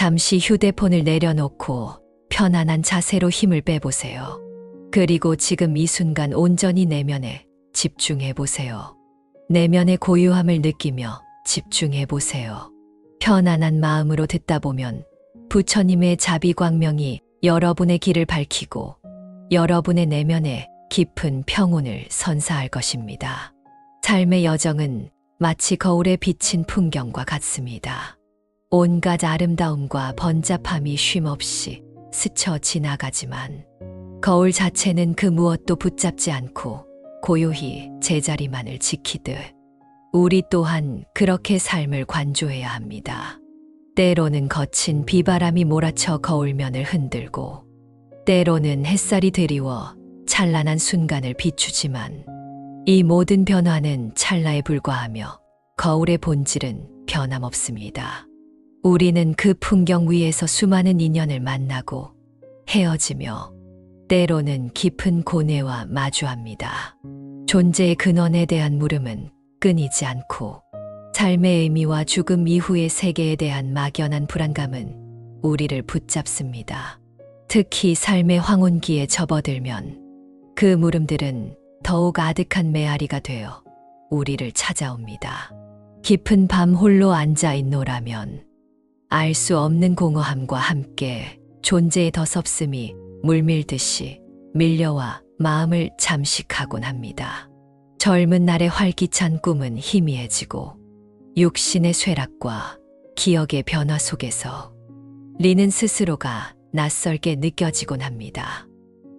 잠시 휴대폰을 내려놓고 편안한 자세로 힘을 빼보세요. 그리고 지금 이 순간 온전히 내면에 집중해 보세요. 내면의 고요함을 느끼며 집중해 보세요. 편안한 마음으로 듣다 보면 부처님의 자비광명이 여러분의 길을 밝히고 여러분의 내면에 깊은 평온을 선사할 것입니다. 삶의 여정은 마치 거울에 비친 풍경과 같습니다. 온갖 아름다움과 번잡함이 쉼없이 스쳐 지나가지만 거울 자체는 그 무엇도 붙잡지 않고 고요히 제자리만을 지키듯 우리 또한 그렇게 삶을 관조해야 합니다. 때로는 거친 비바람이 몰아쳐 거울면을 흔들고 때로는 햇살이 드리워 찬란한 순간을 비추지만 이 모든 변화는 찰나에 불과하며 거울의 본질은 변함없습니다. 우리는 그 풍경 위에서 수많은 인연을 만나고 헤어지며 때로는 깊은 고뇌와 마주합니다. 존재의 근원에 대한 물음은 끊이지 않고 삶의 의미와 죽음 이후의 세계에 대한 막연한 불안감은 우리를 붙잡습니다. 특히 삶의 황혼기에 접어들면 그 물음들은 더욱 아득한 메아리가 되어 우리를 찾아옵니다. 깊은 밤 홀로 앉아 있노라면 알 수 없는 공허함과 함께 존재의 더섭음이 물밀듯이 밀려와 마음을 잠식하곤 합니다. 젊은 날의 활기찬 꿈은 희미해지고 육신의 쇠락과 기억의 변화 속에서 리는 스스로가 낯설게 느껴지곤 합니다.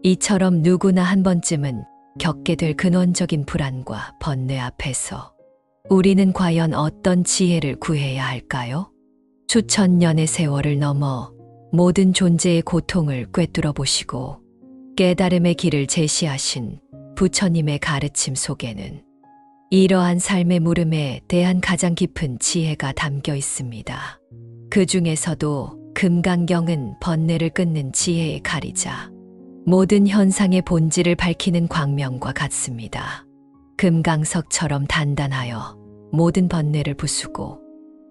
이처럼 누구나 한 번쯤은 겪게 될 근원적인 불안과 번뇌 앞에서 우리는 과연 어떤 지혜를 구해야 할까요? 수천 년의 세월을 넘어 모든 존재의 고통을 꿰뚫어 보시고 깨달음의 길을 제시하신 부처님의 가르침 속에는 이러한 삶의 물음에 대한 가장 깊은 지혜가 담겨 있습니다. 그 중에서도 금강경은 번뇌를 끊는 지혜의 칼이자 모든 현상의 본질을 밝히는 광명과 같습니다. 금강석처럼 단단하여 모든 번뇌를 부수고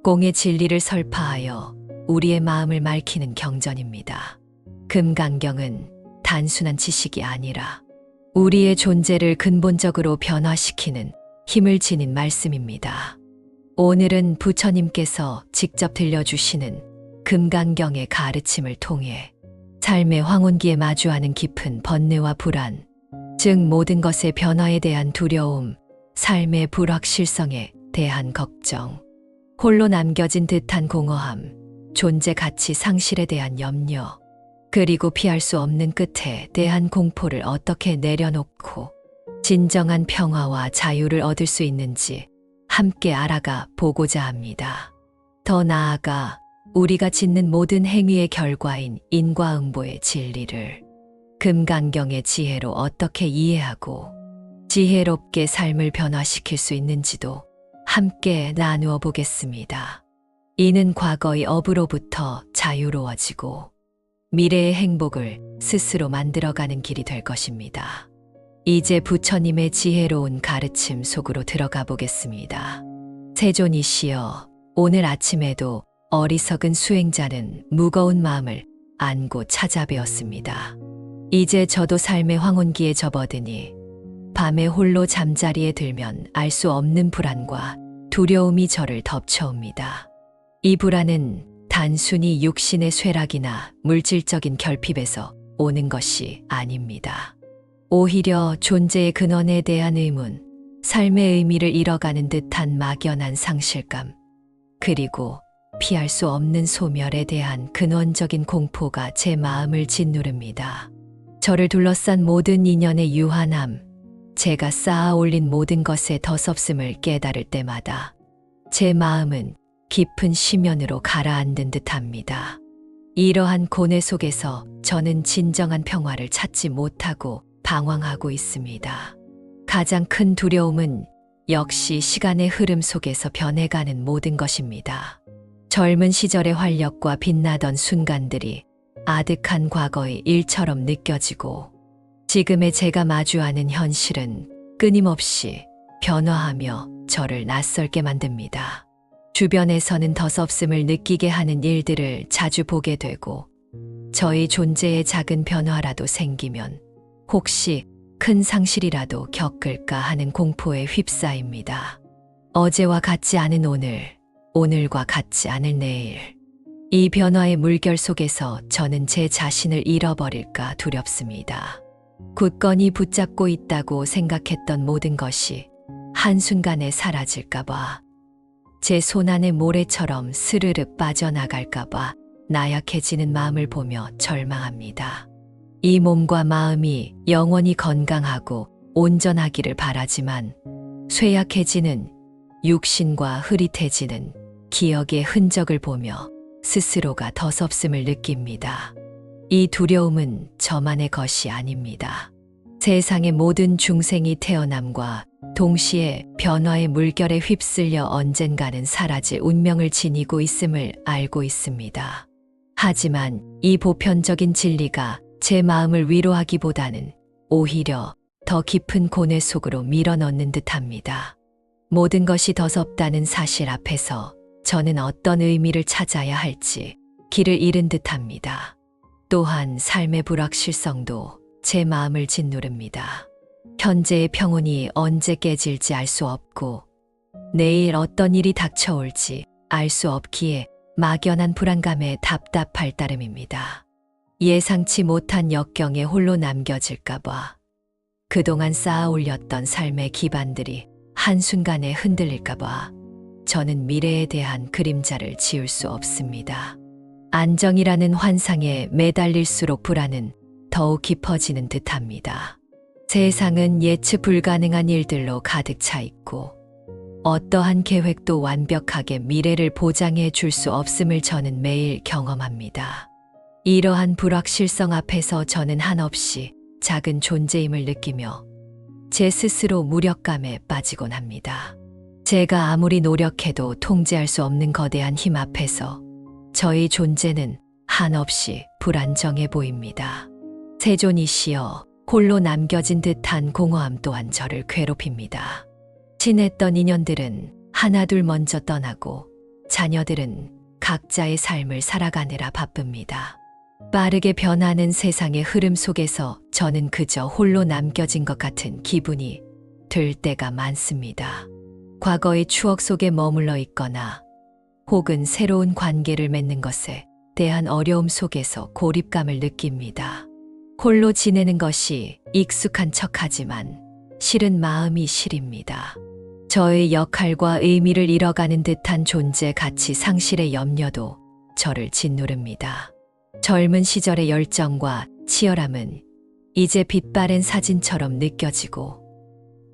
공의 진리를 설파하여 우리의 마음을 맑히는 경전입니다. 금강경은 단순한 지식이 아니라 우리의 존재를 근본적으로 변화시키는 힘을 지닌 말씀입니다. 오늘은 부처님께서 직접 들려주시는 금강경의 가르침을 통해 삶의 황혼기에 마주하는 깊은 번뇌와 불안, 즉 모든 것의 변화에 대한 두려움, 삶의 불확실성에 대한 걱정, 홀로 남겨진 듯한 공허함, 존재 가치 상실에 대한 염려, 그리고 피할 수 없는 끝에 대한 공포를 어떻게 내려놓고 진정한 평화와 자유를 얻을 수 있는지 함께 알아가 보고자 합니다. 더 나아가 우리가 짓는 모든 행위의 결과인 인과응보의 진리를 금강경의 지혜로 어떻게 이해하고 지혜롭게 삶을 변화시킬 수 있는지도 함께 나누어 보겠습니다. 이는 과거의 업으로부터 자유로워지고 미래의 행복을 스스로 만들어가는 길이 될 것입니다. 이제 부처님의 지혜로운 가르침 속으로 들어가 보겠습니다. 세존이시여, 오늘 아침에도 어리석은 수행자는 무거운 마음을 안고 찾아뵈었습니다. 이제 저도 삶의 황혼기에 접어드니 밤에 홀로 잠자리에 들면 알 수 없는 불안과 두려움이 저를 덮쳐옵니다. 이 불안은 단순히 육신의 쇠락이나 물질적인 결핍에서 오는 것이 아닙니다. 오히려 존재의 근원에 대한 의문, 삶의 의미를 잃어가는 듯한 막연한 상실감, 그리고 피할 수 없는 소멸에 대한 근원적인 공포가 제 마음을 짓누릅니다. 저를 둘러싼 모든 인연의 유한함, 제가 쌓아 올린 모든 것의 더섭음을 깨달을 때마다 제 마음은 깊은 심연으로 가라앉은 듯합니다. 이러한 고뇌 속에서 저는 진정한 평화를 찾지 못하고 방황하고 있습니다. 가장 큰 두려움은 역시 시간의 흐름 속에서 변해가는 모든 것입니다. 젊은 시절의 활력과 빛나던 순간들이 아득한 과거의 일처럼 느껴지고 지금의 제가 마주하는 현실은 끊임없이 변화하며 저를 낯설게 만듭니다. 주변에서는 덧없음을 느끼게 하는 일들을 자주 보게 되고 저희 존재에 작은 변화라도 생기면 혹시 큰 상실이라도 겪을까 하는 공포에 휩싸입니다. 어제와 같지 않은 오늘, 오늘과 같지 않을 내일. 이 변화의 물결 속에서 저는 제 자신을 잃어버릴까 두렵습니다. 굳건히 붙잡고 있다고 생각했던 모든 것이 한순간에 사라질까봐, 제 손안의 모래처럼 스르르 빠져나갈까봐 나약해지는 마음을 보며 절망합니다. 이 몸과 마음이 영원히 건강하고 온전하기를 바라지만 쇠약해지는 육신과 흐릿해지는 기억의 흔적을 보며 스스로가 덧없음을 느낍니다. 이 두려움은 저만의 것이 아닙니다. 세상의 모든 중생이 태어남과 동시에 변화의 물결에 휩쓸려 언젠가는 사라질 운명을 지니고 있음을 알고 있습니다. 하지만 이 보편적인 진리가 제 마음을 위로하기보다는 오히려 더 깊은 고뇌 속으로 밀어넣는 듯합니다. 모든 것이 덧없다는 사실 앞에서 저는 어떤 의미를 찾아야 할지 길을 잃은 듯합니다. 또한 삶의 불확실성도 제 마음을 짓누릅니다. 현재의 평온이 언제 깨질지 알 수 없고 내일 어떤 일이 닥쳐올지 알 수 없기에 막연한 불안감에 답답할 따름입니다. 예상치 못한 역경에 홀로 남겨질까봐, 그동안 쌓아 올렸던 삶의 기반들이 한순간에 흔들릴까봐 저는 미래에 대한 그림자를 지울 수 없습니다. 안정이라는 환상에 매달릴수록 불안은 더욱 깊어지는 듯합니다. 세상은 예측 불가능한 일들로 가득 차 있고 어떠한 계획도 완벽하게 미래를 보장해 줄 수 없음을 저는 매일 경험합니다. 이러한 불확실성 앞에서 저는 한없이 작은 존재임을 느끼며 제 스스로 무력감에 빠지곤 합니다. 제가 아무리 노력해도 통제할 수 없는 거대한 힘 앞에서 저의 존재는 한없이 불안정해 보입니다. 세존이시여, 홀로 남겨진 듯한 공허함 또한 저를 괴롭힙니다. 친했던 인연들은 하나둘 먼저 떠나고 자녀들은 각자의 삶을 살아가느라 바쁩니다. 빠르게 변하는 세상의 흐름 속에서 저는 그저 홀로 남겨진 것 같은 기분이 들 때가 많습니다. 과거의 추억 속에 머물러 있거나 혹은 새로운 관계를 맺는 것에 대한 어려움 속에서 고립감을 느낍니다. 홀로 지내는 것이 익숙한 척하지만 실은 마음이 시립니다. 저의 역할과 의미를 잃어가는 듯한 존재 가치 상실의 염려도 저를 짓누릅니다. 젊은 시절의 열정과 치열함은 이제 빛바랜 사진처럼 느껴지고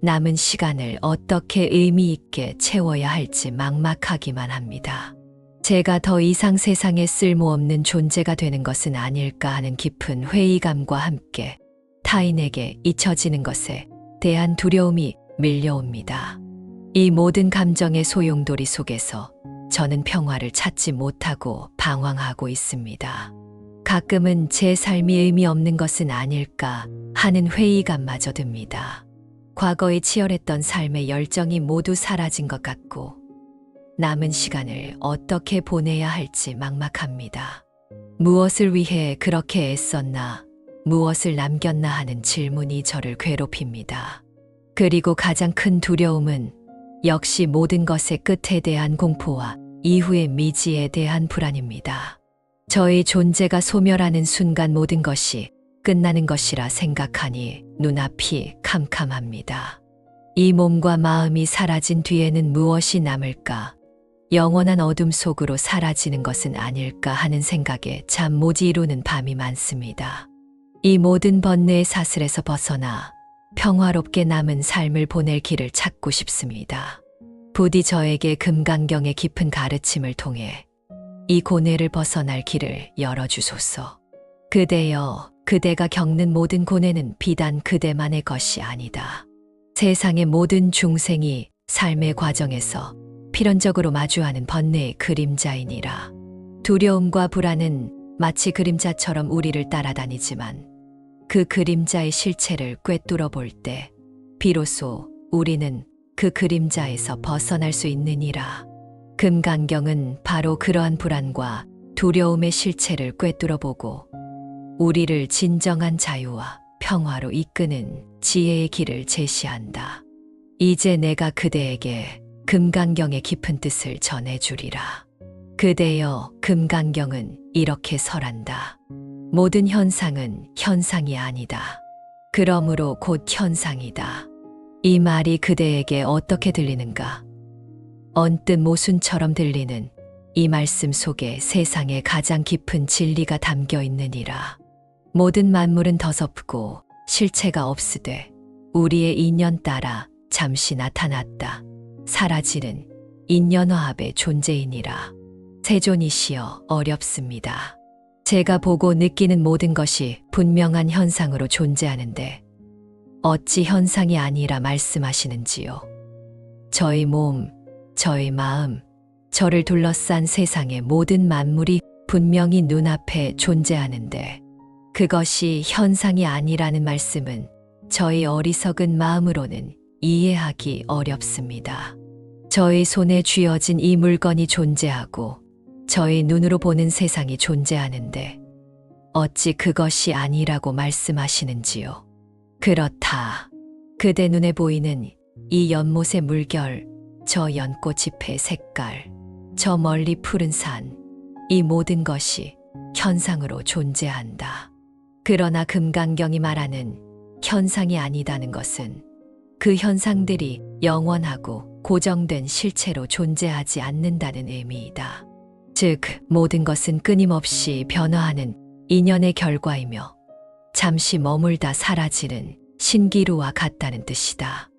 남은 시간을 어떻게 의미 있게 채워야 할지 막막하기만 합니다. 제가 더 이상 세상에 쓸모없는 존재가 되는 것은 아닐까 하는 깊은 회의감과 함께 타인에게 잊혀지는 것에 대한 두려움이 밀려옵니다. 이 모든 감정의 소용돌이 속에서 저는 평화를 찾지 못하고 방황하고 있습니다. 가끔은 제 삶이 의미 없는 것은 아닐까 하는 회의감마저 듭니다. 과거에 치열했던 삶의 열정이 모두 사라진 것 같고 남은 시간을 어떻게 보내야 할지 막막합니다. 무엇을 위해 그렇게 애썼나, 무엇을 남겼나 하는 질문이 저를 괴롭힙니다. 그리고 가장 큰 두려움은 역시 모든 것의 끝에 대한 공포와 이후의 미지에 대한 불안입니다. 저의 존재가 소멸하는 순간 모든 것이 끝나는 것이라 생각하니 눈앞이 캄캄합니다. 이 몸과 마음이 사라진 뒤에는 무엇이 남을까? 영원한 어둠 속으로 사라지는 것은 아닐까 하는 생각에 잠 못 이루는 밤이 많습니다. 이 모든 번뇌의 사슬에서 벗어나 평화롭게 남은 삶을 보낼 길을 찾고 싶습니다. 부디 저에게 금강경의 깊은 가르침을 통해 이 고뇌를 벗어날 길을 열어주소서. 그대여, 그대가 겪는 모든 고뇌는 비단 그대만의 것이 아니다. 세상의 모든 중생이 삶의 과정에서 필연적으로 마주하는 번뇌의 그림자이니라. 두려움과 불안은 마치 그림자처럼 우리를 따라다니지만 그 그림자의 실체를 꿰뚫어 볼 때 비로소 우리는 그 그림자에서 벗어날 수 있느니라. 금강경은 바로 그러한 불안과 두려움의 실체를 꿰뚫어보고 우리를 진정한 자유와 평화로 이끄는 지혜의 길을 제시한다. 이제 내가 그대에게 금강경의 깊은 뜻을 전해주리라. 그대여, 금강경은 이렇게 설한다. 모든 현상은 현상이 아니다. 그러므로 곧 현상이다. 이 말이 그대에게 어떻게 들리는가? 언뜻 모순처럼 들리는 이 말씀 속에 세상의 가장 깊은 진리가 담겨 있느니라. 모든 만물은 더섭고 실체가 없으되 우리의 인연 따라 잠시 나타났다 사라지는 인연화합의 존재이니라. 세존이시여, 어렵습니다. 제가 보고 느끼는 모든 것이 분명한 현상으로 존재하는데 어찌 현상이 아니라 말씀하시는지요. 저희 몸, 저희 마음, 저를 둘러싼 세상의 모든 만물이 분명히 눈앞에 존재하는데 그것이 현상이 아니라는 말씀은 저희 어리석은 마음으로는 이해하기 어렵습니다. 저희 손에 쥐어진 이 물건이 존재하고 저희 눈으로 보는 세상이 존재하는데 어찌 그것이 아니라고 말씀하시는지요. 그렇다. 그대 눈에 보이는 이 연못의 물결, 저 연꽃 잎의 색깔, 저 멀리 푸른 산, 이 모든 것이 현상으로 존재한다. 그러나 금강경이 말하는 현상이 아니다는 것은 그 현상들이 영원하고 고정된 실체로 존재하지 않는다는 의미이다. 즉, 모든 것은 끊임없이 변화하는 인연의 결과이며 잠시 머물다 사라지는 신기루와 같다는 뜻이다.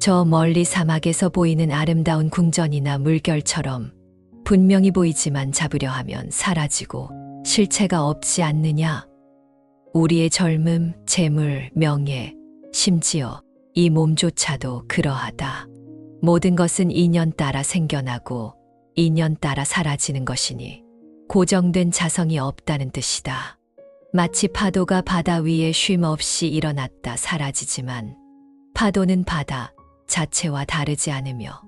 저 멀리 사막에서 보이는 아름다운 궁전이나 물결처럼 분명히 보이지만 잡으려 하면 사라지고 실체가 없지 않느냐? 우리의 젊음, 재물, 명예, 심지어 이 몸조차도 그러하다. 모든 것은 인연 따라 생겨나고 인연 따라 사라지는 것이니 고정된 자성이 없다는 뜻이다. 마치 파도가 바다 위에 쉼 없이 일어났다 사라지지만 파도는 바다 자체와 다르지 않으며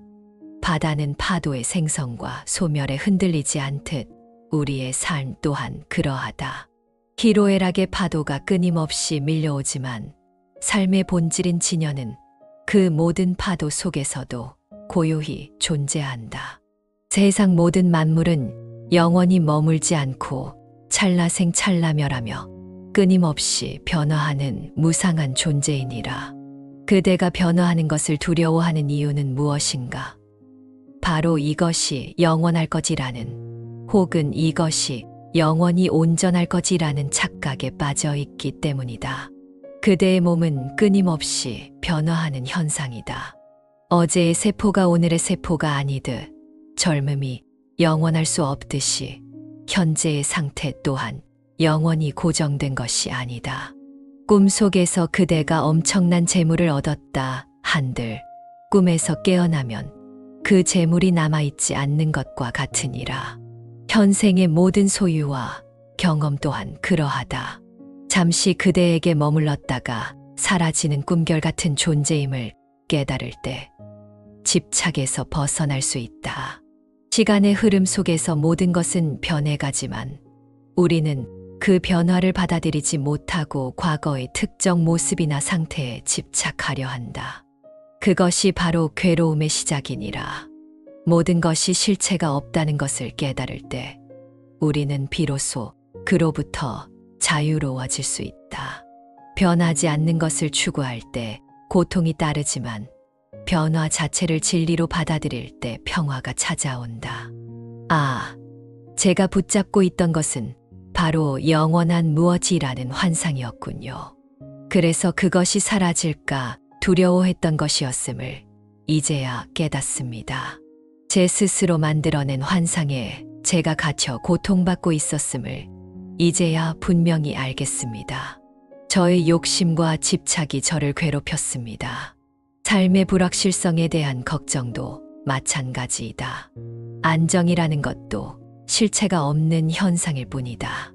바다는 파도의 생성과 소멸에 흔들리지 않듯 우리의 삶 또한 그러하다. 희로애락의 파도가 끊임없이 밀려오지만 삶의 본질인 진여는 그 모든 파도 속에서도 고요히 존재한다. 세상 모든 만물은 영원히 머물지 않고 찰나생찰나멸하며 끊임없이 변화하는 무상한 존재이니라. 그대가 변화하는 것을 두려워하는 이유는 무엇인가? 바로 이것이 영원할 것이라는 혹은 이것이 영원히 온전할 것이라는 착각에 빠져 있기 때문이다. 그대의 몸은 끊임없이 변화하는 현상이다. 어제의 세포가 오늘의 세포가 아니듯 젊음이 영원할 수 없듯이 현재의 상태 또한 영원히 고정된 것이 아니다. 꿈속에서 그대가 엄청난 재물을 얻었다 한들 꿈에서 깨어나면 그 재물이 남아있지 않는 것과 같으니라. 현생의 모든 소유와 경험 또한 그러하다. 잠시 그대에게 머물렀다가 사라지는 꿈결 같은 존재임을 깨달을 때 집착에서 벗어날 수 있다. 시간의 흐름 속에서 모든 것은 변해가지만 우리는 그 변화를 받아들이지 못하고 과거의 특정 모습이나 상태에 집착하려 한다. 그것이 바로 괴로움의 시작이니라. 모든 것이 실체가 없다는 것을 깨달을 때 우리는 비로소 그로부터 자유로워질 수 있다. 변하지 않는 것을 추구할 때 고통이 따르지만 변화 자체를 진리로 받아들일 때 평화가 찾아온다. 아, 제가 붙잡고 있던 것은 바로 영원한 무엇이라는 환상이었군요. 그래서 그것이 사라질까 두려워했던 것이었음을 이제야 깨닫습니다. 제 스스로 만들어낸 환상에 제가 갇혀 고통받고 있었음을 이제야 분명히 알겠습니다. 저의 욕심과 집착이 저를 괴롭혔습니다. 삶의 불확실성에 대한 걱정도 마찬가지이다. 안정이라는 것도 실체가 없는 현상일 뿐이다.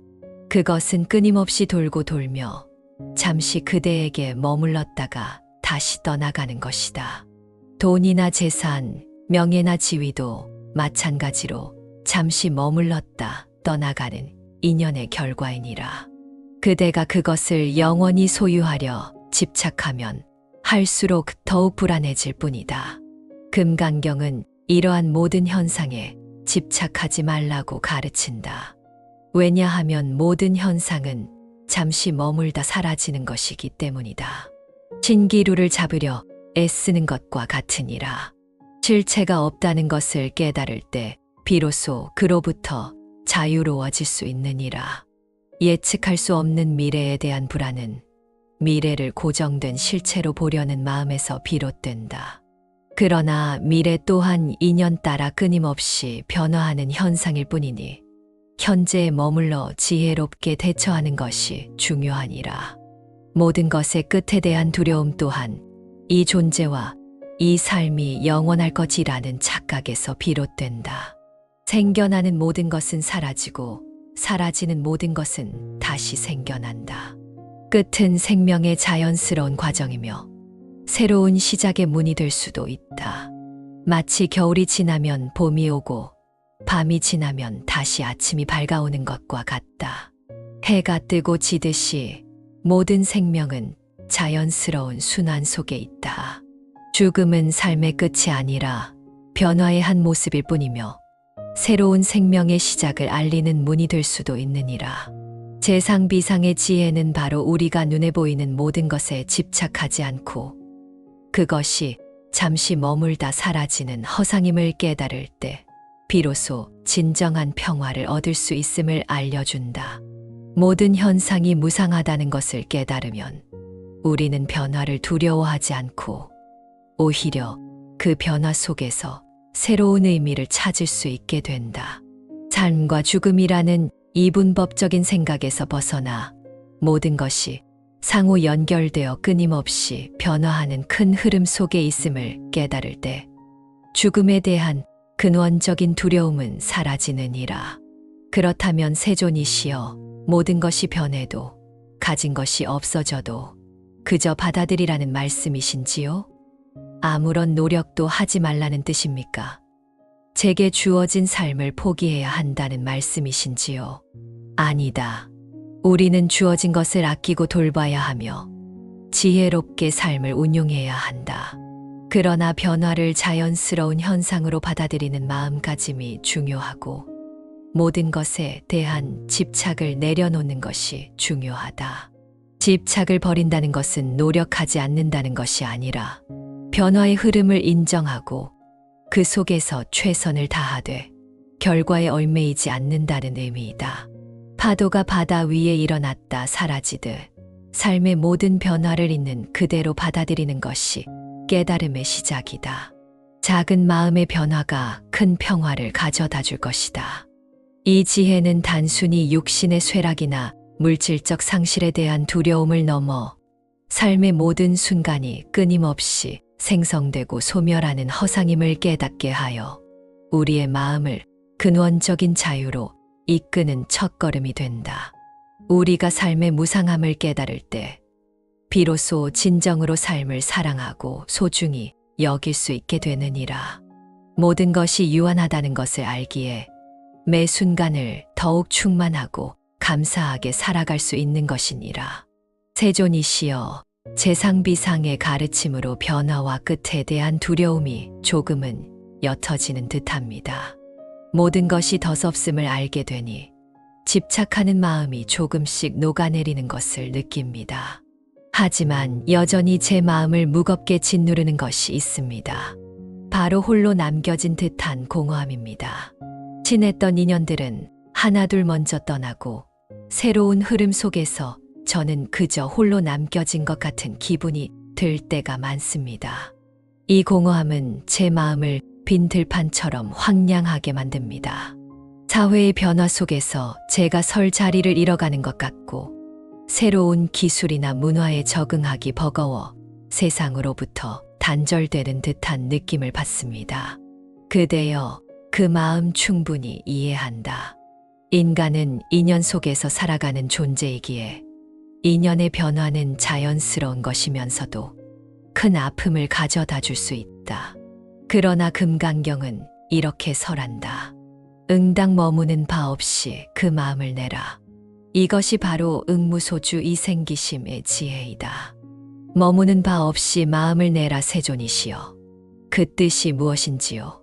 그것은 끊임없이 돌고 돌며 잠시 그대에게 머물렀다가 다시 떠나가는 것이다. 돈이나 재산, 명예나 지위도 마찬가지로 잠시 머물렀다 떠나가는 인연의 결과이니라. 그대가 그것을 영원히 소유하려 집착하면 할수록 더욱 불안해질 뿐이다. 금강경은 이러한 모든 현상에 집착하지 말라고 가르친다. 왜냐하면 모든 현상은 잠시 머물다 사라지는 것이기 때문이다. 신기루를 잡으려 애쓰는 것과 같으니라. 실체가 없다는 것을 깨달을 때 비로소 그로부터 자유로워질 수 있느니라. 예측할 수 없는 미래에 대한 불안은 미래를 고정된 실체로 보려는 마음에서 비롯된다. 그러나 미래 또한 인연 따라 끊임없이 변화하는 현상일 뿐이니 현재에 머물러 지혜롭게 대처하는 것이 중요하니라. 모든 것의 끝에 대한 두려움 또한 이 존재와 이 삶이 영원할 것이라는 착각에서 비롯된다. 생겨나는 모든 것은 사라지고 사라지는 모든 것은 다시 생겨난다. 끝은 생명의 자연스러운 과정이며 새로운 시작의 문이 될 수도 있다. 마치 겨울이 지나면 봄이 오고 밤이 지나면 다시 아침이 밝아오는 것과 같다. 해가 뜨고 지듯이 모든 생명은 자연스러운 순환 속에 있다. 죽음은 삶의 끝이 아니라 변화의 한 모습일 뿐이며 새로운 생명의 시작을 알리는 문이 될 수도 있느니라. 재상비상의 지혜는 바로 우리가 눈에 보이는 모든 것에 집착하지 않고 그것이 잠시 머물다 사라지는 허상임을 깨달을 때 비로소 진정한 평화를 얻을 수 있음을 알려준다. 모든 현상이 무상하다는 것을 깨달으면 우리는 변화를 두려워하지 않고 오히려 그 변화 속에서 새로운 의미를 찾을 수 있게 된다. 삶과 죽음이라는 이분법적인 생각에서 벗어나 모든 것이 상호 연결되어 끊임없이 변화하는 큰 흐름 속에 있음을 깨달을 때 죽음에 대한 근원적인 두려움은 사라지느니라. 그렇다면 세존이시여 모든 것이 변해도 가진 것이 없어져도 그저 받아들이라는 말씀이신지요? 아무런 노력도 하지 말라는 뜻입니까? 제게 주어진 삶을 포기해야 한다는 말씀이신지요? 아니다. 우리는 주어진 것을 아끼고 돌봐야 하며 지혜롭게 삶을 운용해야 한다. 그러나 변화를 자연스러운 현상으로 받아들이는 마음가짐이 중요하고 모든 것에 대한 집착을 내려놓는 것이 중요하다. 집착을 버린다는 것은 노력하지 않는다는 것이 아니라 변화의 흐름을 인정하고 그 속에서 최선을 다하되 결과에 얽매이지 않는다는 의미이다. 파도가 바다 위에 일어났다 사라지듯 삶의 모든 변화를 있는 그대로 받아들이는 것이 깨달음의 시작이다. 작은 마음의 변화가 큰 평화를 가져다 줄 것이다. 이 지혜는 단순히 육신의 쇠락이나 물질적 상실에 대한 두려움을 넘어 삶의 모든 순간이 끊임없이 생성되고 소멸하는 허상임을 깨닫게 하여 우리의 마음을 근원적인 자유로 이끄는 첫걸음이 된다. 우리가 삶의 무상함을 깨달을 때 비로소 진정으로 삶을 사랑하고 소중히 여길 수 있게 되느니라. 모든 것이 유한하다는 것을 알기에 매 순간을 더욱 충만하고 감사하게 살아갈 수 있는 것이니라. 세존이시여 재상비상의 가르침으로 변화와 끝에 대한 두려움이 조금은 옅어지는 듯합니다. 모든 것이 더섭음을 알게 되니 집착하는 마음이 조금씩 녹아내리는 것을 느낍니다. 하지만 여전히 제 마음을 무겁게 짓누르는 것이 있습니다. 바로 홀로 남겨진 듯한 공허함입니다. 친했던 인연들은 하나둘 먼저 떠나고 새로운 흐름 속에서 저는 그저 홀로 남겨진 것 같은 기분이 들 때가 많습니다. 이 공허함은 제 마음을 빈 들판처럼 황량하게 만듭니다. 사회의 변화 속에서 제가 설 자리를 잃어가는 것 같고 새로운 기술이나 문화에 적응하기 버거워 세상으로부터 단절되는 듯한 느낌을 받습니다. 그대여, 그 마음 충분히 이해한다. 인간은 인연 속에서 살아가는 존재이기에 인연의 변화는 자연스러운 것이면서도 큰 아픔을 가져다 줄 수 있다. 그러나 금강경은 이렇게 설한다. 응당 머무는 바 없이 그 마음을 내라. 이것이 바로 응무소주 이생기심의 지혜이다. 머무는 바 없이 마음을 내라 세존이시여. 그 뜻이 무엇인지요?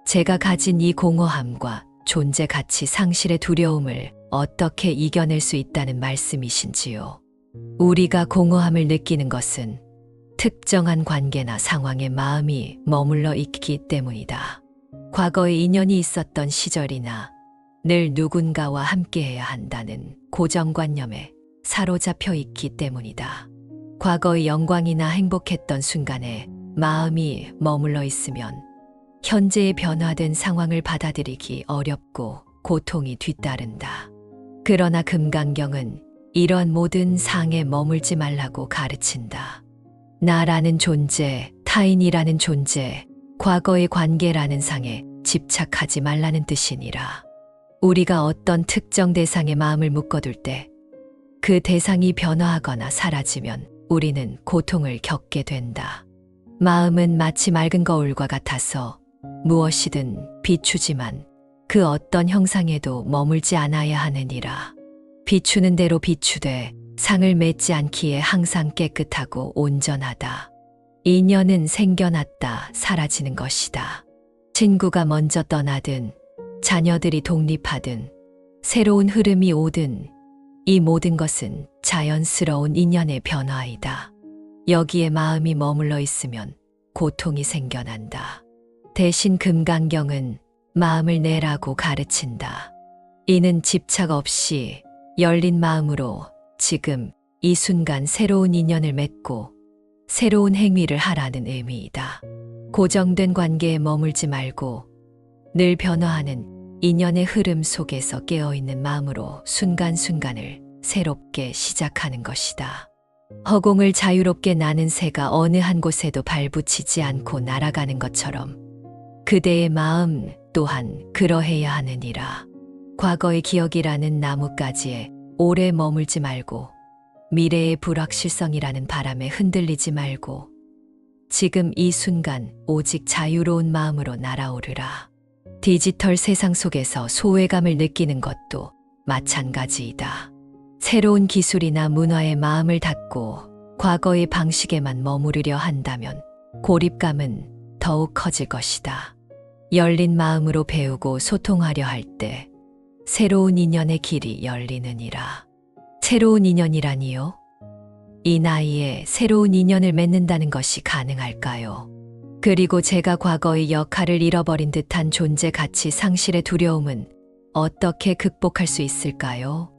제가 가진 이 공허함과 존재 가치 상실의 두려움을 어떻게 이겨낼 수 있다는 말씀이신지요? 우리가 공허함을 느끼는 것은 특정한 관계나 상황에 마음이 머물러 있기 때문이다. 과거에 인연이 있었던 시절이나 늘 누군가와 함께해야 한다는 고정관념에 사로잡혀 있기 때문이다. 과거의 영광이나 행복했던 순간에 마음이 머물러 있으면 현재의 변화된 상황을 받아들이기 어렵고 고통이 뒤따른다. 그러나 금강경은 이런 모든 상에 머물지 말라고 가르친다. 나라는 존재, 타인이라는 존재, 과거의 관계라는 상에 집착하지 말라는 뜻이니라. 우리가 어떤 특정 대상에 마음을 묶어둘 때 그 대상이 변화하거나 사라지면 우리는 고통을 겪게 된다. 마음은 마치 맑은 거울과 같아서 무엇이든 비추지만 그 어떤 형상에도 머물지 않아야 하느니라. 비추는 대로 비추되 상을 맺지 않기에 항상 깨끗하고 온전하다. 인연은 생겨났다 사라지는 것이다. 친구가 먼저 떠나든 자녀들이 독립하든 새로운 흐름이 오든 이 모든 것은 자연스러운 인연의 변화이다. 여기에 마음이 머물러 있으면 고통이 생겨난다. 대신 금강경은 마음을 내라고 가르친다. 이는 집착 없이 열린 마음으로 지금 이 순간 새로운 인연을 맺고 새로운 행위를 하라는 의미이다. 고정된 관계에 머물지 말고 늘 변화하는 인연의 흐름 속에서 깨어있는 마음으로 순간순간을 새롭게 시작하는 것이다. 허공을 자유롭게 나는 새가 어느 한 곳에도 발붙이지 않고 날아가는 것처럼 그대의 마음 또한 그러해야 하느니라. 과거의 기억이라는 나뭇가지에 오래 머물지 말고 미래의 불확실성이라는 바람에 흔들리지 말고 지금 이 순간 오직 자유로운 마음으로 날아오르라. 디지털 세상 속에서 소외감을 느끼는 것도 마찬가지이다. 새로운 기술이나 문화에 마음을 닫고 과거의 방식에만 머무르려 한다면 고립감은 더욱 커질 것이다. 열린 마음으로 배우고 소통하려 할 때 새로운 인연의 길이 열리느니라. 새로운 인연이라니요? 이 나이에 새로운 인연을 맺는다는 것이 가능할까요? 그리고 제가 과거의 역할을 잃어버린 듯한 존재 가치 상실의 두려움은 어떻게 극복할 수 있을까요?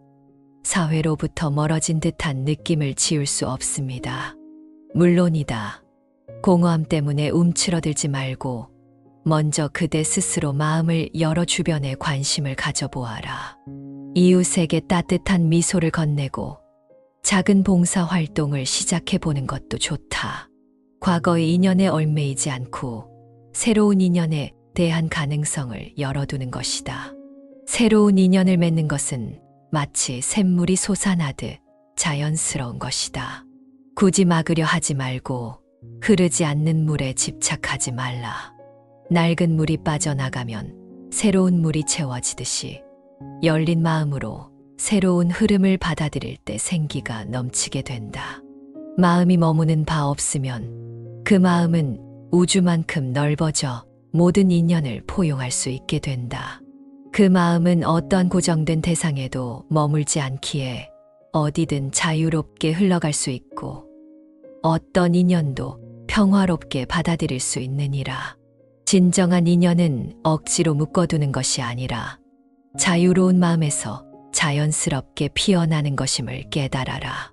사회로부터 멀어진 듯한 느낌을 지울 수 없습니다. 물론이다. 공허함 때문에 움츠러들지 말고 먼저 그대 스스로 마음을 열어 주변에 관심을 가져보아라. 이웃에게 따뜻한 미소를 건네고 작은 봉사 활동을 시작해보는 것도 좋다. 과거의 인연에 얽매이지 않고 새로운 인연에 대한 가능성을 열어두는 것이다. 새로운 인연을 맺는 것은 마치 샘물이 솟아나듯 자연스러운 것이다. 굳이 막으려 하지 말고 흐르지 않는 물에 집착하지 말라. 낡은 물이 빠져나가면 새로운 물이 채워지듯이 열린 마음으로 새로운 흐름을 받아들일 때 생기가 넘치게 된다. 마음이 머무는 바 없으면 그 마음은 우주만큼 넓어져 모든 인연을 포용할 수 있게 된다. 그 마음은 어떤 고정된 대상에도 머물지 않기에 어디든 자유롭게 흘러갈 수 있고 어떤 인연도 평화롭게 받아들일 수 있느니라. 진정한 인연은 억지로 묶어두는 것이 아니라 자유로운 마음에서 자연스럽게 피어나는 것임을 깨달아라.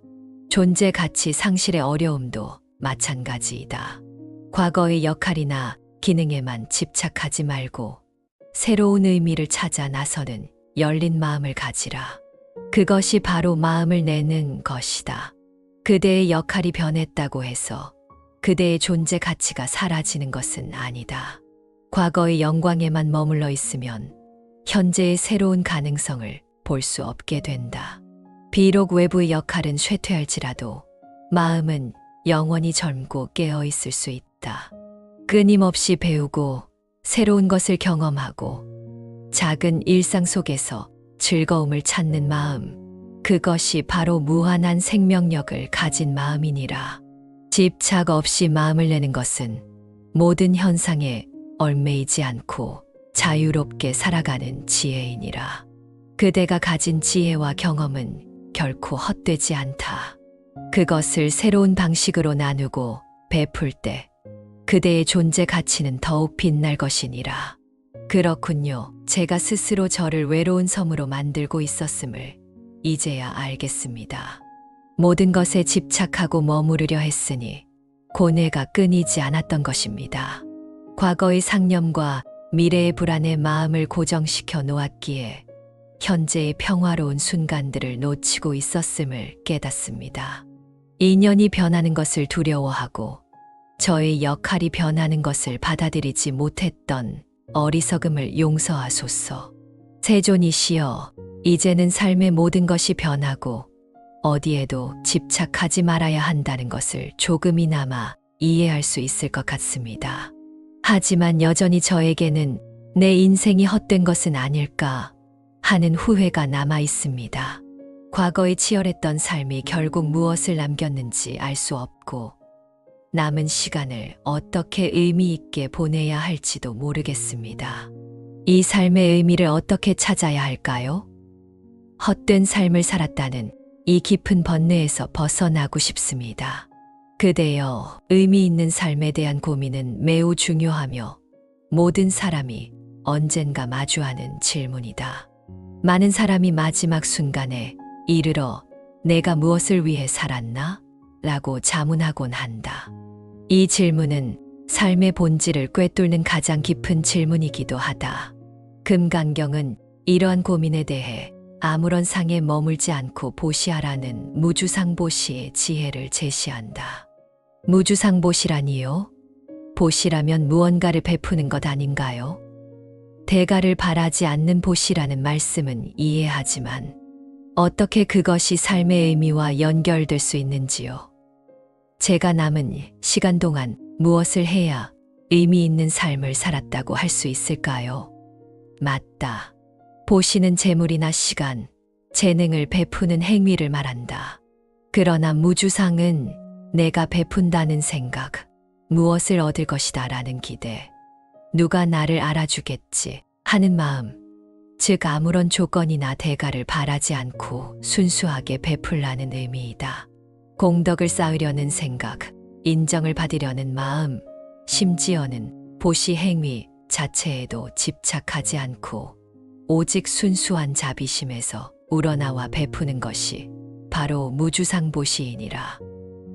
존재 가치 상실의 어려움도 마찬가지이다. 과거의 역할이나 기능에만 집착하지 말고 새로운 의미를 찾아 나서는 열린 마음을 가지라. 그것이 바로 마음을 내는 것이다. 그대의 역할이 변했다고 해서 그대의 존재 가치가 사라지는 것은 아니다. 과거의 영광에만 머물러 있으면 현재의 새로운 가능성을 볼 수 없게 된다. 비록 외부의 역할은 쇠퇴할지라도 마음은 영원히 젊고 깨어 있을 수 있다. 끊임없이 배우고 새로운 것을 경험하고 작은 일상 속에서 즐거움을 찾는 마음, 그것이 바로 무한한 생명력을 가진 마음이니라. 집착 없이 마음을 내는 것은 모든 현상에 얽매이지 않고 자유롭게 살아가는 지혜이니라. 그대가 가진 지혜와 경험은 결코 헛되지 않다. 그것을 새로운 방식으로 나누고 베풀 때 그대의 존재 가치는 더욱 빛날 것이니라. 그렇군요. 제가 스스로 저를 외로운 섬으로 만들고 있었음을 이제야 알겠습니다. 모든 것에 집착하고 머무르려 했으니 고뇌가 끊이지 않았던 것입니다. 과거의 상념과 미래의 불안에 마음을 고정시켜 놓았기에 현재의 평화로운 순간들을 놓치고 있었음을 깨닫습니다. 인연이 변하는 것을 두려워하고 저의 역할이 변하는 것을 받아들이지 못했던 어리석음을 용서하소서. 세존이시여, 이제는 삶의 모든 것이 변하고 어디에도 집착하지 말아야 한다는 것을 조금이나마 이해할 수 있을 것 같습니다. 하지만 여전히 저에게는 내 인생이 헛된 것은 아닐까 하는 후회가 남아 있습니다. 과거에 치열했던 삶이 결국 무엇을 남겼는지 알 수 없고 남은 시간을 어떻게 의미 있게 보내야 할지도 모르겠습니다. 이 삶의 의미를 어떻게 찾아야 할까요? 헛된 삶을 살았다는 이 깊은 번뇌에서 벗어나고 싶습니다. 그대여, 의미 있는 삶에 대한 고민은 매우 중요하며 모든 사람이 언젠가 마주하는 질문이다. 많은 사람이 마지막 순간에 이르러 내가 무엇을 위해 살았나? 라고 자문하곤 한다. 이 질문은 삶의 본질을 꿰뚫는 가장 깊은 질문이기도 하다. 금강경은 이러한 고민에 대해 아무런 상에 머물지 않고 보시하라는 무주상보시의 지혜를 제시한다. 무주상보시라니요? 보시라면 무언가를 베푸는 것 아닌가요? 대가를 바라지 않는 보시라는 말씀은 이해하지만 어떻게 그것이 삶의 의미와 연결될 수 있는지요? 제가 남은 시간 동안 무엇을 해야 의미 있는 삶을 살았다고 할 수 있을까요? 맞다. 보시는 재물이나 시간, 재능을 베푸는 행위를 말한다. 그러나 무주상은 내가 베푼다는 생각, 무엇을 얻을 것이다 라는 기대, 누가 나를 알아주겠지 하는 마음, 즉 아무런 조건이나 대가를 바라지 않고 순수하게 베풀라는 의미이다. 공덕을 쌓으려는 생각, 인정을 받으려는 마음, 심지어는 보시 행위 자체에도 집착하지 않고 오직 순수한 자비심에서 우러나와 베푸는 것이 바로 무주상보시이니라.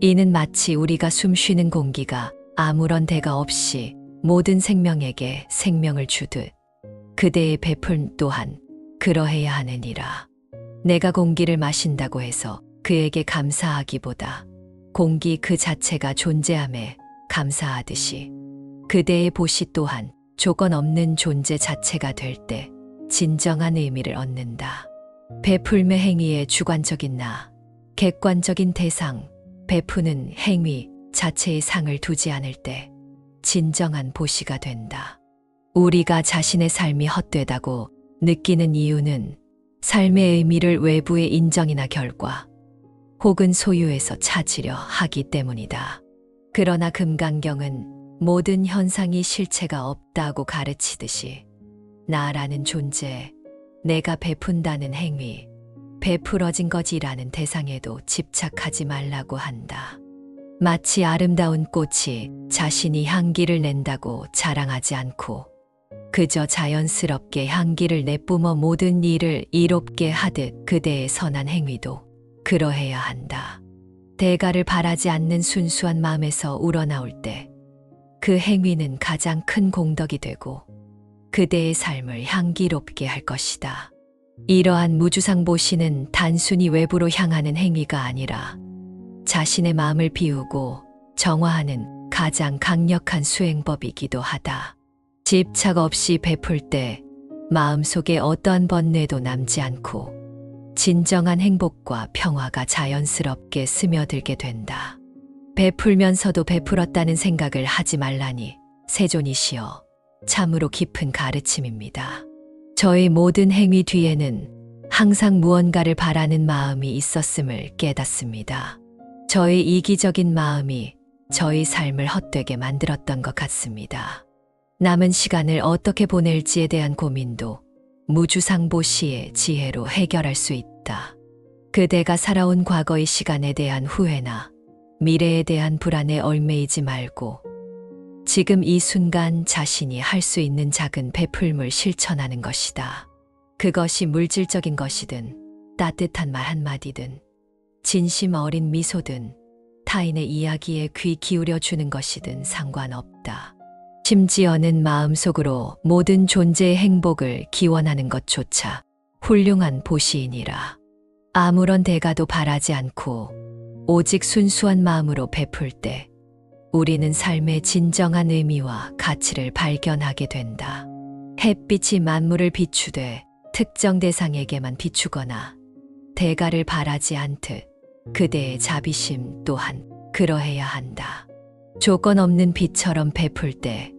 이는 마치 우리가 숨쉬는 공기가 아무런 대가 없이 모든 생명에게 생명을 주듯 그대의 베풀 또한 그러해야 하느니라. 내가 공기를 마신다고 해서 그에게 감사하기보다 공기 그 자체가 존재함에 감사하듯이 그대의 보시 또한 조건 없는 존재 자체가 될 때 진정한 의미를 얻는다. 베풀매 행위의 주관적인 나, 객관적인 대상, 베푸는 행위 자체의 상을 두지 않을 때 진정한 보시가 된다. 우리가 자신의 삶이 헛되다고 느끼는 이유는 삶의 의미를 외부의 인정이나 결과 혹은 소유에서 찾으려 하기 때문이다. 그러나 금강경은 모든 현상이 실체가 없다고 가르치듯이 나라는 존재, 내가 베푼다는 행위, 베풀어진 것이라는 대상에도 집착하지 말라고 한다. 마치 아름다운 꽃이 자신이 향기를 낸다고 자랑하지 않고 그저 자연스럽게 향기를 내뿜어 모든 일을 이롭게 하듯 그대의 선한 행위도 그러해야 한다. 대가를 바라지 않는 순수한 마음에서 우러나올 때 그 행위는 가장 큰 공덕이 되고 그대의 삶을 향기롭게 할 것이다. 이러한 무주상보시는 단순히 외부로 향하는 행위가 아니라 자신의 마음을 비우고 정화하는 가장 강력한 수행법이기도 하다. 집착 없이 베풀 때 마음속에 어떠한 번뇌도 남지 않고 진정한 행복과 평화가 자연스럽게 스며들게 된다. 베풀면서도 베풀었다는 생각을 하지 말라니 세존이시여. 참으로 깊은 가르침입니다. 저의 모든 행위 뒤에는 항상 무언가를 바라는 마음이 있었음을 깨닫습니다. 저의 이기적인 마음이 저의 삶을 헛되게 만들었던 것 같습니다. 남은 시간을 어떻게 보낼지에 대한 고민도 무주상보시의 지혜로 해결할 수 있다. 그대가 살아온 과거의 시간에 대한 후회나 미래에 대한 불안에 얽매이지 말고 지금 이 순간 자신이 할 수 있는 작은 베풀물 실천하는 것이다. 그것이 물질적인 것이든 따뜻한 말 한마디든 진심 어린 미소든 타인의 이야기에 귀 기울여 주는 것이든 상관없다. 심지어는 마음속으로 모든 존재의 행복을 기원하는 것조차 훌륭한 보시이니라. 아무런 대가도 바라지 않고 오직 순수한 마음으로 베풀 때 우리는 삶의 진정한 의미와 가치를 발견하게 된다. 햇빛이 만물을 비추되 특정 대상에게만 비추거나 대가를 바라지 않듯 그대의 자비심 또한 그러해야 한다. 조건 없는 빛처럼 베풀 때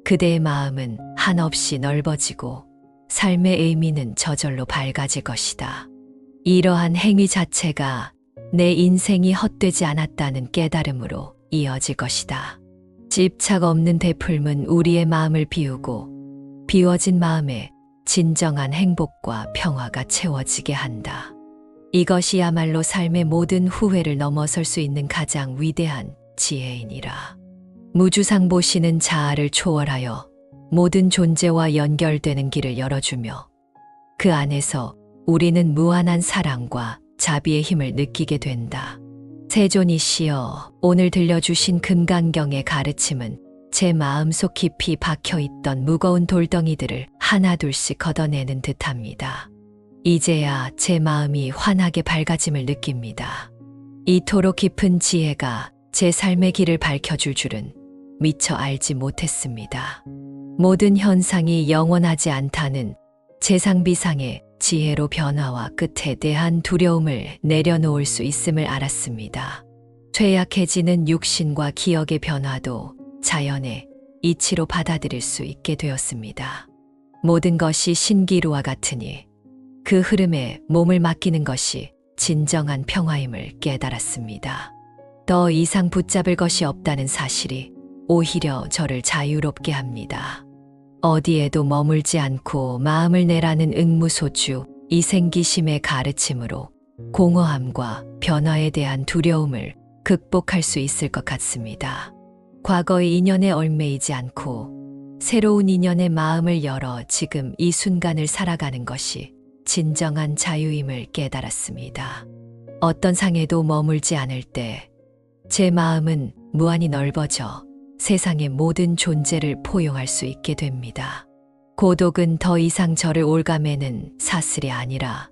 그대의 마음은 한없이 넓어지고 삶의 의미는 저절로 밝아질 것이다. 이러한 행위 자체가 내 인생이 헛되지 않았다는 깨달음으로 이어질 것이다. 집착 없는 베풀문 우리의 마음을 비우고 비워진 마음에 진정한 행복과 평화가 채워지게 한다. 이것이야말로 삶의 모든 후회를 넘어설 수 있는 가장 위대한 지혜이니라. 무주상보시는 자아를 초월하여 모든 존재와 연결되는 길을 열어주며 그 안에서 우리는 무한한 사랑과 자비의 힘을 느끼게 된다. 세존이시여, 오늘 들려주신 금강경의 가르침은 제 마음속 깊이 박혀있던 무거운 돌덩이들을 하나둘씩 걷어내는 듯합니다. 이제야 제 마음이 환하게 밝아짐을 느낍니다. 이토록 깊은 지혜가 제 삶의 길을 밝혀줄 줄은 미처 알지 못했습니다. 모든 현상이 영원하지 않다는 재상비상의 지혜로 변화와 끝에 대한 두려움을 내려놓을 수 있음을 알았습니다. 퇴약해지는 육신과 기억의 변화도 자연의 이치로 받아들일 수 있게 되었습니다. 모든 것이 신기루와 같으니 그 흐름에 몸을 맡기는 것이 진정한 평화임을 깨달았습니다. 더 이상 붙잡을 것이 없다는 사실이 오히려 저를 자유롭게 합니다. 어디에도 머물지 않고 마음을 내라는 응무소주 이생기심의 가르침으로 공허함과 변화에 대한 두려움을 극복할 수 있을 것 같습니다. 과거의 인연에 얽매이지 않고 새로운 인연의 마음을 열어 지금 이 순간을 살아가는 것이 진정한 자유임을 깨달았습니다. 어떤 상에도 머물지 않을 때 제 마음은 무한히 넓어져 세상의 모든 존재를 포용할 수 있게 됩니다. 고독은 더 이상 저를 올가매는 사슬이 아니라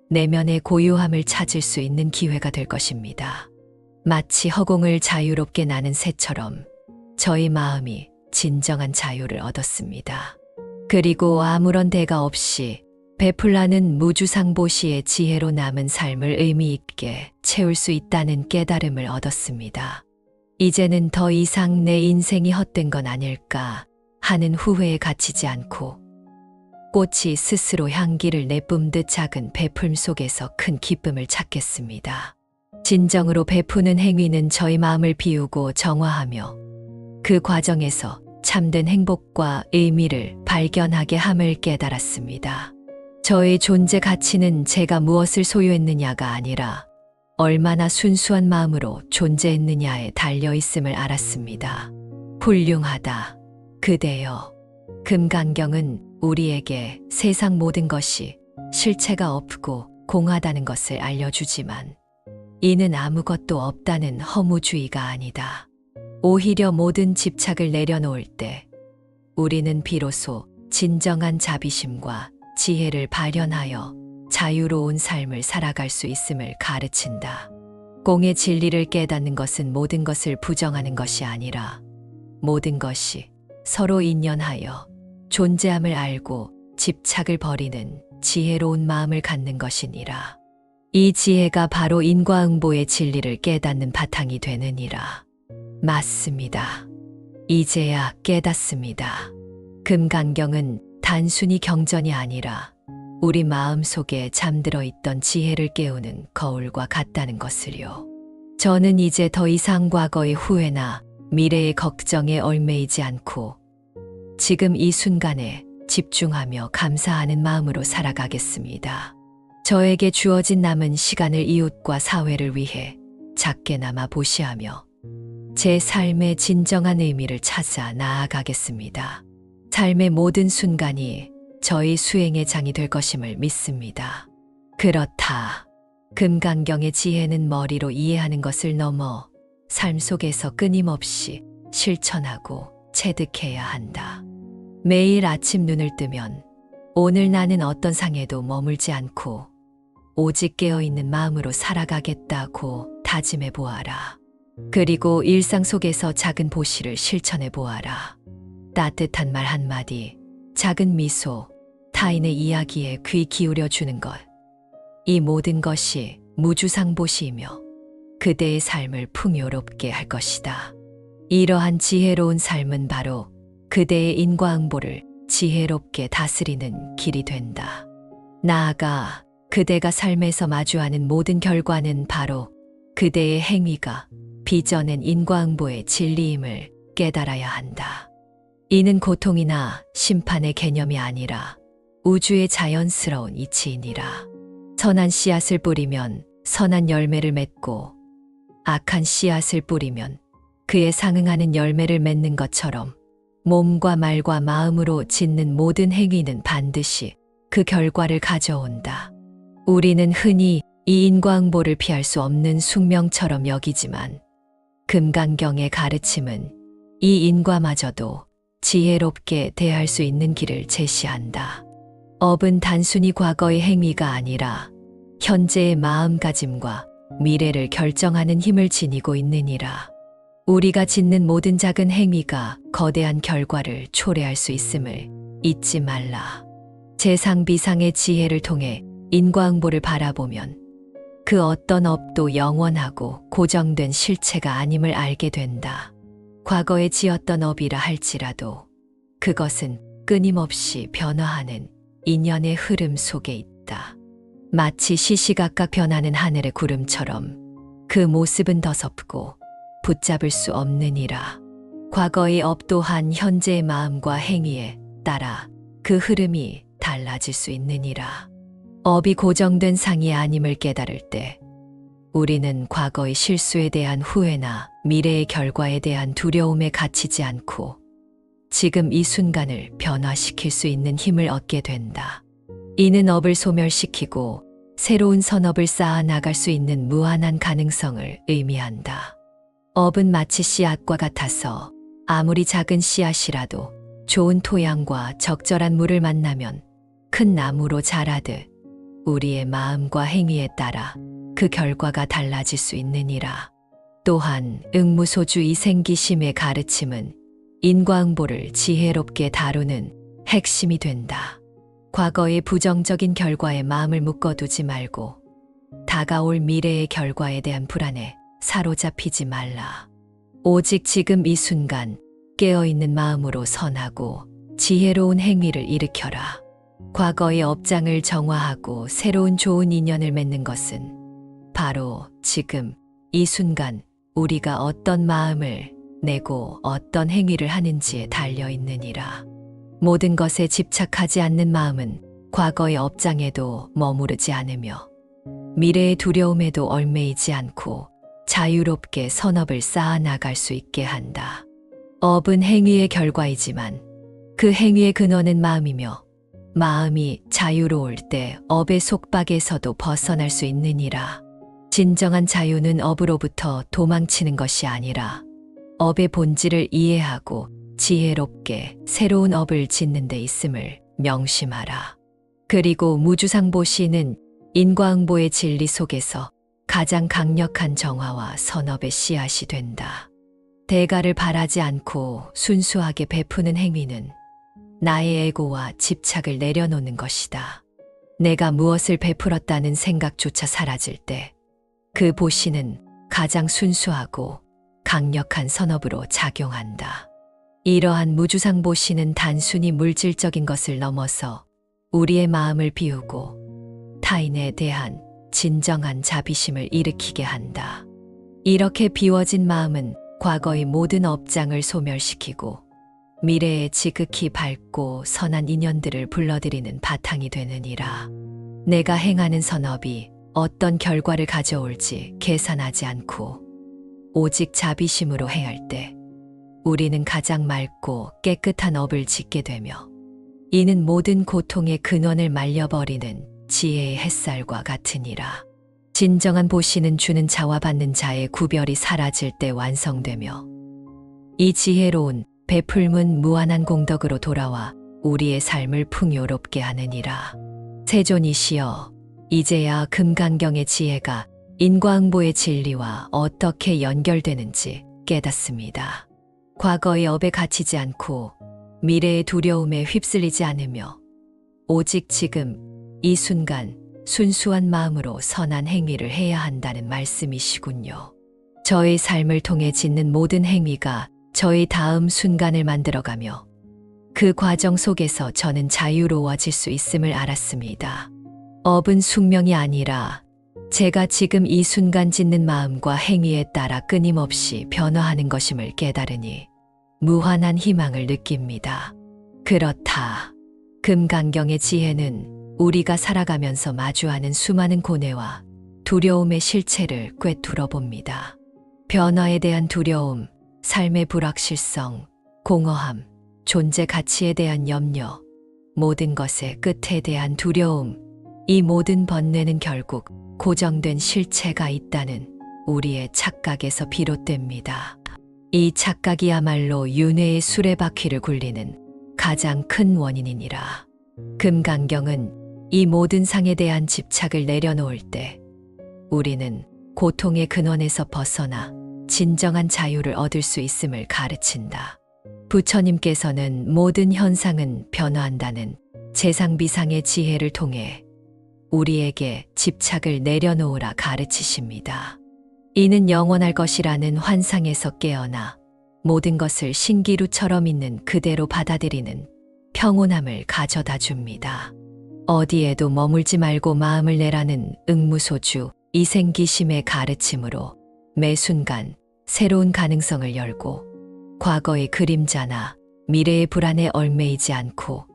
내면의 고요함을 찾을 수 있는 기회가 될 것입니다. 마치 허공을 자유롭게 나는 새처럼 저희 마음이 진정한 자유를 얻었습니다. 그리고 아무런 대가 없이 베풀라는 무주상보시의 지혜로 남은 삶을 의미 있게 채울 수 있다는 깨달음을 얻었습니다. 이제는 더 이상 내 인생이 헛된 건 아닐까 하는 후회에 갇히지 않고 꽃이 스스로 향기를 내뿜듯 작은 베풀 속에서 큰 기쁨을 찾겠습니다. 진정으로 베푸는 행위는 저희 마음을 비우고 정화하며 그 과정에서 참된 행복과 의미를 발견하게 함을 깨달았습니다. 저의 존재 가치는 제가 무엇을 소유했느냐가 아니라 얼마나 순수한 마음으로 존재했느냐에 달려 있음을 알았습니다. 훌륭하다, 그대여. 금강경은 우리에게 세상 모든 것이 실체가 없고 공하다는 것을 알려주지만 이는 아무것도 없다는 허무주의가 아니다. 오히려 모든 집착을 내려놓을 때 우리는 비로소 진정한 자비심과 지혜를 발현하여 자유로운 삶을 살아갈 수 있음을 가르친다. 공의 진리를 깨닫는 것은 모든 것을 부정하는 것이 아니라 모든 것이 서로 인연하여 존재함을 알고 집착을 버리는 지혜로운 마음을 갖는 것이니라. 이 지혜가 바로 인과응보의 진리를 깨닫는 바탕이 되느니라. 맞습니다. 이제야 깨닫습니다. 금강경은 단순히 경전이 아니라 우리 마음 속에 잠들어 있던 지혜를 깨우는 거울과 같다는 것을요. 저는 이제 더 이상 과거의 후회나 미래의 걱정에 얽매이지 않고 지금 이 순간에 집중하며 감사하는 마음으로 살아가겠습니다. 저에게 주어진 남은 시간을 이웃과 사회를 위해 작게나마 보시하며 제 삶의 진정한 의미를 찾아 나아가겠습니다. 삶의 모든 순간이 저희 수행의 장이 될 것임을 믿습니다. 그렇다. 금강경의 지혜는 머리로 이해하는 것을 넘어 삶 속에서 끊임없이 실천하고 체득해야 한다. 매일 아침 눈을 뜨면 오늘 나는 어떤 상에도 머물지 않고 오직 깨어있는 마음으로 살아가겠다고 다짐해 보아라. 그리고 일상 속에서 작은 보시를 실천해 보아라. 따뜻한 말 한마디, 작은 미소, 타인의 이야기에 귀 기울여 주는 것. 이 모든 것이 무주상보시이며 그대의 삶을 풍요롭게 할 것이다. 이러한 지혜로운 삶은 바로 그대의 인과응보를 지혜롭게 다스리는 길이 된다. 나아가 그대가 삶에서 마주하는 모든 결과는 바로 그대의 행위가 빚어낸 인과응보의 진리임을 깨달아야 한다. 이는 고통이나 심판의 개념이 아니라 우주의 자연스러운 이치이니라. 선한 씨앗을 뿌리면 선한 열매를 맺고 악한 씨앗을 뿌리면 그에 상응하는 열매를 맺는 것처럼 몸과 말과 마음으로 짓는 모든 행위는 반드시 그 결과를 가져온다. 우리는 흔히 이 인과응보를 피할 수 없는 숙명처럼 여기지만 금강경의 가르침은 이 인과마저도 지혜롭게 대할 수 있는 길을 제시한다. 업은 단순히 과거의 행위가 아니라 현재의 마음가짐과 미래를 결정하는 힘을 지니고 있느니라. 우리가 짓는 모든 작은 행위가 거대한 결과를 초래할 수 있음을 잊지 말라. 재상비상의 지혜를 통해 인과응보를 바라보면 그 어떤 업도 영원하고 고정된 실체가 아님을 알게 된다. 과거에 지었던 업이라 할지라도 그것은 끊임없이 변화하는 인연의 흐름 속에 있다. 마치 시시각각 변하는 하늘의 구름처럼 그 모습은 더섭고 붙잡을 수 없느니라. 과거의 업 또한 현재의 마음과 행위에 따라 그 흐름이 달라질 수 있느니라. 업이 고정된 상이 아님을 깨달을 때 우리는 과거의 실수에 대한 후회나 미래의 결과에 대한 두려움에 갇히지 않고 지금 이 순간을 변화시킬 수 있는 힘을 얻게 된다. 이는 업을 소멸시키고 새로운 선업을 쌓아 나갈 수 있는 무한한 가능성을 의미한다. 업은 마치 씨앗과 같아서 아무리 작은 씨앗이라도 좋은 토양과 적절한 물을 만나면 큰 나무로 자라듯 우리의 마음과 행위에 따라 그 결과가 달라질 수 있느니라. 또한 응무소주 이생기심의 가르침은 인과응보를 지혜롭게 다루는 핵심이 된다. 과거의 부정적인 결과에 마음을 묶어두지 말고 다가올 미래의 결과에 대한 불안에 사로잡히지 말라. 오직 지금 이 순간 깨어있는 마음으로 선하고 지혜로운 행위를 일으켜라. 과거의 업장을 정화하고 새로운 좋은 인연을 맺는 것은 바로 지금 이 순간 우리가 어떤 마음을 내고 어떤 행위를 하는지에 달려 있느니라. 모든 것에 집착하지 않는 마음은 과거의 업장에도 머무르지 않으며 미래의 두려움에도 얽매이지 않고 자유롭게 선업을 쌓아 나갈 수 있게 한다. 업은 행위의 결과이지만 그 행위의 근원은 마음이며 마음이 자유로울 때 업의 속박에서도 벗어날 수 있느니라. 진정한 자유는 업으로부터 도망치는 것이 아니라 업의 본질을 이해하고 지혜롭게 새로운 업을 짓는 데 있음을 명심하라. 그리고 무주상보시는 인과응보의 진리 속에서 가장 강력한 정화와 선업의 씨앗이 된다. 대가를 바라지 않고 순수하게 베푸는 행위는 나의 에고와 집착을 내려놓는 것이다. 내가 무엇을 베풀었다는 생각조차 사라질 때 그 보시는 가장 순수하고 강력한 선업으로 작용한다. 이러한 무주상보시는 단순히 물질적인 것을 넘어서 우리의 마음을 비우고 타인에 대한 진정한 자비심을 일으키게 한다. 이렇게 비워진 마음은 과거의 모든 업장을 소멸시키고 미래에 지극히 밝고 선한 인연들을 불러들이는 바탕이 되느니라. 내가 행하는 선업이 어떤 결과를 가져올지 계산하지 않고 오직 자비심으로 행할 때 우리는 가장 맑고 깨끗한 업을 짓게 되며 이는 모든 고통의 근원을 말려버리는 지혜의 햇살과 같으니라. 진정한 보시는 주는 자와 받는 자의 구별이 사라질 때 완성되며 이 지혜로운 베풀문 무한한 공덕으로 돌아와 우리의 삶을 풍요롭게 하느니라. 세존이시여, 이제야 금강경의 지혜가 인과응보의 진리와 어떻게 연결되는지 깨닫습니다. 과거의 업에 갇히지 않고 미래의 두려움에 휩쓸리지 않으며 오직 지금 이 순간 순수한 마음으로 선한 행위를 해야 한다는 말씀이시군요. 저의 삶을 통해 짓는 모든 행위가 저의 다음 순간을 만들어가며 그 과정 속에서 저는 자유로워질 수 있음을 알았습니다. 업은 숙명이 아니라 제가 지금 이 순간 짓는 마음과 행위에 따라 끊임없이 변화하는 것임을 깨달으니 무한한 희망을 느낍니다. 그렇다. 금강경의 지혜는 우리가 살아가면서 마주하는 수많은 고뇌와 두려움의 실체를 꿰뚫어 봅니다. 변화에 대한 두려움, 삶의 불확실성, 공허함, 존재 가치에 대한 염려, 모든 것의 끝에 대한 두려움, 이 모든 번뇌는 결국 고정된 실체가 있다는 우리의 착각에서 비롯됩니다. 이 착각이야말로 윤회의 수레바퀴를 굴리는 가장 큰 원인이니라. 금강경은 이 모든 상에 대한 집착을 내려놓을 때 우리는 고통의 근원에서 벗어나 진정한 자유를 얻을 수 있음을 가르친다. 부처님께서는 모든 현상은 변화한다는 재상비상의 지혜를 통해 우리에게 집착을 내려놓으라 가르치십니다. 이는 영원할 것이라는 환상에서 깨어나 모든 것을 신기루처럼 있는 그대로 받아들이는 평온함을 가져다 줍니다. 어디에도 머물지 말고 마음을 내라는 응무소주 이생기심의 가르침으로 매 순간 새로운 가능성을 열고 과거의 그림자나 미래의 불안에 얽매이지 않고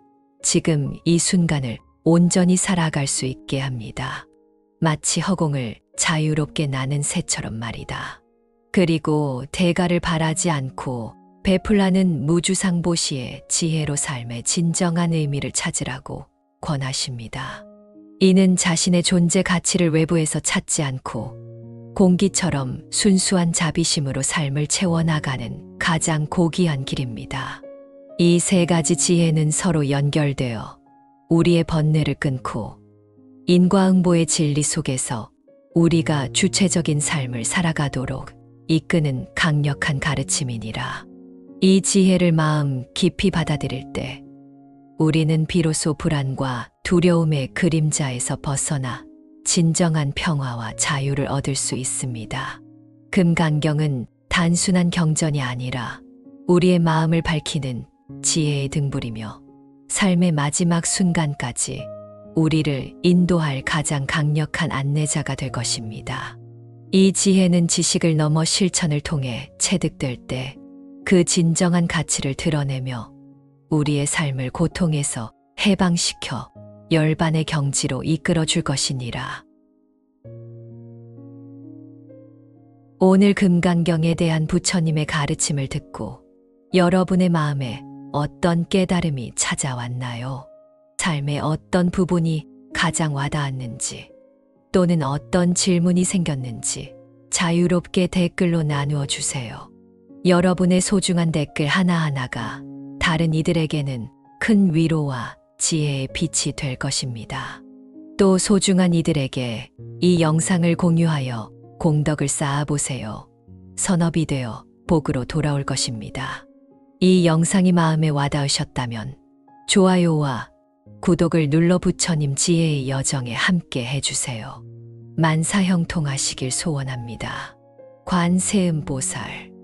지금 이 순간을 온전히 살아갈 수 있게 합니다. 마치 허공을 자유롭게 나는 새처럼 말이다. 그리고 대가를 바라지 않고 베풀라는 무주상보시의 지혜로 삶의 진정한 의미를 찾으라고 권하십니다. 이는 자신의 존재 가치를 외부에서 찾지 않고 공기처럼 순수한 자비심으로 삶을 채워나가는 가장 고귀한 길입니다. 이 세 가지 지혜는 서로 연결되어 우리의 번뇌를 끊고 인과응보의 진리 속에서 우리가 주체적인 삶을 살아가도록 이끄는 강력한 가르침이니라. 이 지혜를 마음 깊이 받아들일 때 우리는 비로소 불안과 두려움의 그림자에서 벗어나 진정한 평화와 자유를 얻을 수 있습니다. 금강경은 단순한 경전이 아니라 우리의 마음을 밝히는 지혜의 등불이며 삶의 마지막 순간까지 우리를 인도할 가장 강력한 안내자가 될 것입니다. 이 지혜는 지식을 넘어 실천을 통해 체득될 때 그 진정한 가치를 드러내며 우리의 삶을 고통에서 해방시켜 열반의 경지로 이끌어 줄 것이니라. 오늘 금강경에 대한 부처님의 가르침을 듣고 여러분의 마음에 어떤 깨달음이 찾아왔나요? 삶의 어떤 부분이 가장 와닿았는지 또는 어떤 질문이 생겼는지 자유롭게 댓글로 나누어 주세요. 여러분의 소중한 댓글 하나하나가 다른 이들에게는 큰 위로와 지혜의 빛이 될 것입니다. 또 소중한 이들에게 이 영상을 공유하여 공덕을 쌓아보세요. 선업이 되어 복으로 돌아올 것입니다. 이 영상이 마음에 와닿으셨다면 좋아요와 구독을 눌러 부처님 지혜의 여정에 함께 해주세요. 만사형통하시길 소원합니다. 관세음보살.